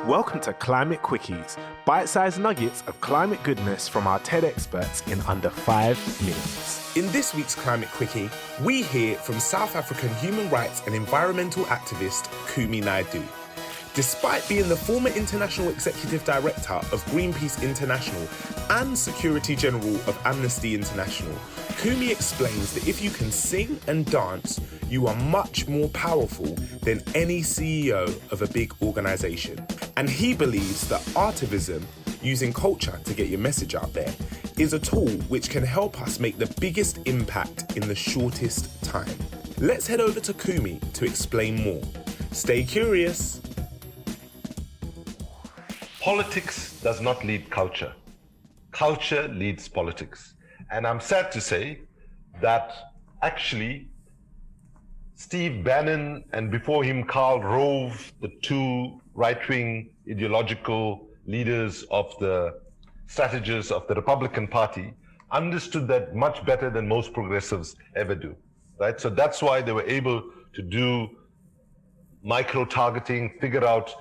Welcome to Climate Quickies, bite-sized nuggets of climate goodness from our TED experts in under 5 minutes. In this week's Climate Quickie, we hear from South African human rights and environmental activist Quickie. Despite being the former International Executive Director of Greenpeace International and Secretary General of Amnesty International, Quickie explains that if you can sing and dance, you are much more powerful than any CEO of a big organisation. And he believes that artivism, using culture to get your message out there, is a tool which can help us make the biggest impact in the shortest time. Let's head over to Quickie to explain more. Stay curious. Politics does not lead culture. Culture leads politics. And I'm sad to say that actually Steve Bannon and before him Karl Rove, the two right-wing ideological leaders of the strategists of the Republican Party, understood that much better than most progressives ever do, right? So that's why they were able to do micro-targeting, figure out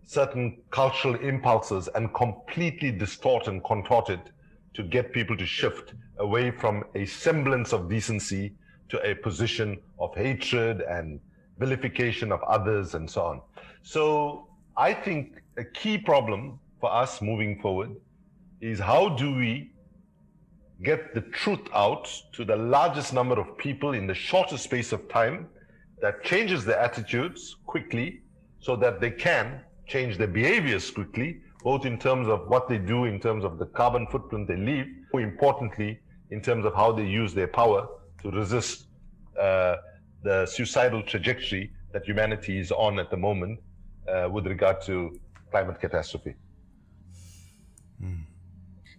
certain cultural impulses and completely distort and contort it to get people to shift away from a semblance of decency to a position of hatred and vilification of others and so on. So I think a key problem for us moving forward is how do we get the truth out to the largest number of people in the shortest space of time that changes their attitudes quickly so that they can change their behaviors quickly, both in terms of what they do, in terms of the carbon footprint they leave, more importantly, in terms of how they use their power to resist the suicidal trajectory that humanity is on at the moment with regard to climate catastrophe.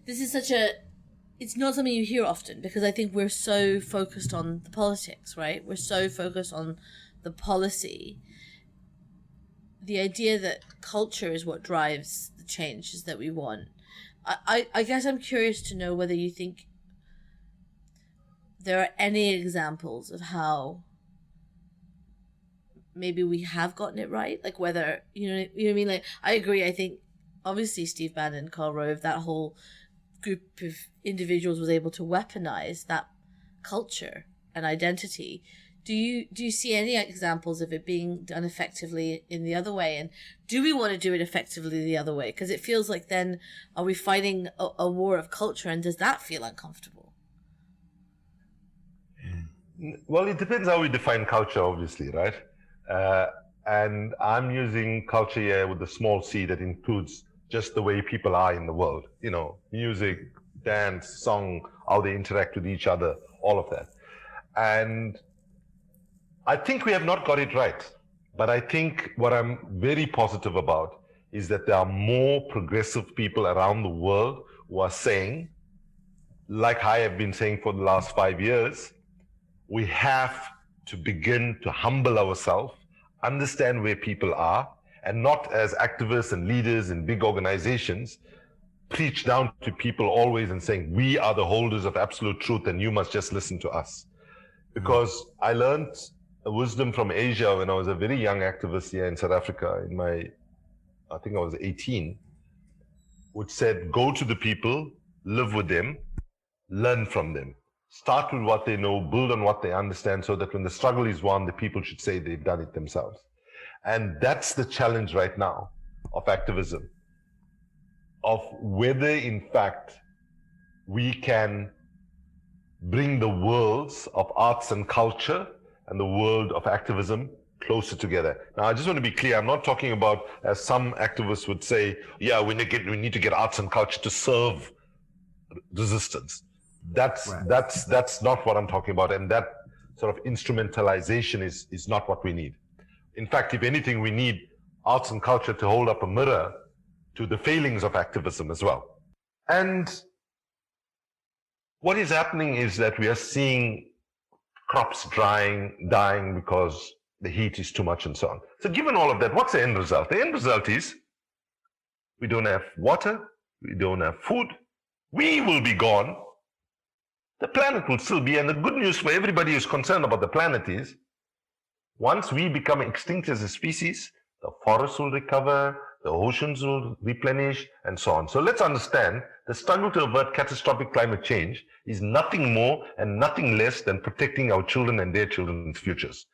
This is it's not something you hear often because I think we're so focused on the politics, right? We're so focused on the policy. The idea that culture is what drives the changes that we want. I guess I'm curious to know whether you think there are any examples of how maybe we have gotten it right, like whether you know what I mean. Like I agree. I think obviously Steve Bannon, Karl Rove, that whole group of individuals was able to weaponize that culture and identity. Do you see any examples of it being done effectively in the other way? And do we want to do it effectively the other way? Because it feels like then are we fighting a war of culture, and does that feel uncomfortable? Well, it depends how we define culture, obviously, right? And I'm using culture here with a small c that includes just the way people are in the world. You know, music, dance, song, how they interact with each other, all of that. And I think we have not got it right, but I think what I'm very positive about is that there are more progressive people around the world who are saying, like I have been saying for the last 5 years, we have to begin to humble ourselves, understand where people are, and not as activists and leaders in big organizations, preach down to people always and saying, we are the holders of absolute truth and you must just listen to us. Because I learned a wisdom from Asia when I was a very young activist here in South Africa I think I was 18, which said, go to the people, live with them, learn from them. Start with what they know, build on what they understand so that when the struggle is won, the people should say they've done it themselves. And that's the challenge right now of activism, of whether in fact we can bring the worlds of arts and culture and the world of activism closer together. Now, I just want to be clear. I'm not talking about, as some activists would say, yeah, we need to get arts and culture to serve resistance. That's not what I'm talking about. And that sort of instrumentalization is not what we need. In fact, if anything, we need arts and culture to hold up a mirror to the failings of activism as well. And what is happening is that we are seeing crops dying because the heat is too much and so on. So given all of that, what's the end result? The end result is we don't have water, we don't have food, we will be gone. The planet will still be, and the good news for everybody who's concerned about the planet is once we become extinct as a species, the forests will recover, the oceans will replenish, and so on. So let's understand the struggle to avert catastrophic climate change is nothing more and nothing less than protecting our children and their children's futures.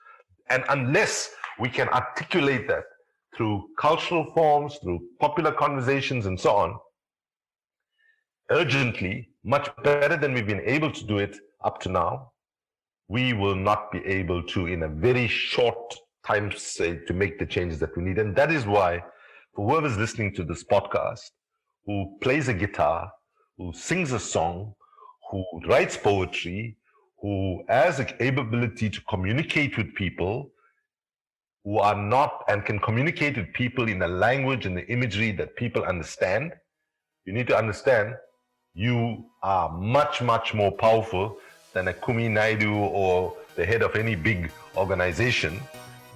And unless we can articulate that through cultural forms, through popular conversations, and so on, urgently, much better than we've been able to do it up to now, we will not be able to, in a very short time, say, to make the changes that we need. And that is why, for whoever's listening to this podcast, who plays a guitar, who sings a song, who writes poetry, who has the capability to communicate with people, who are not and can communicate with people in a language and the imagery that people understand, you need to understand you are much, much more powerful than a Kumi Naidu or the head of any big organization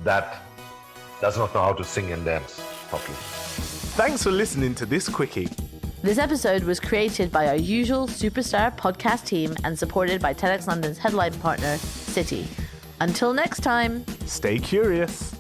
that does not know how to sing and dance properly. Thanks for listening to this Quickie. This episode was created by our usual superstar podcast team and supported by TEDx London's headline partner, City. Until next time, Stay curious.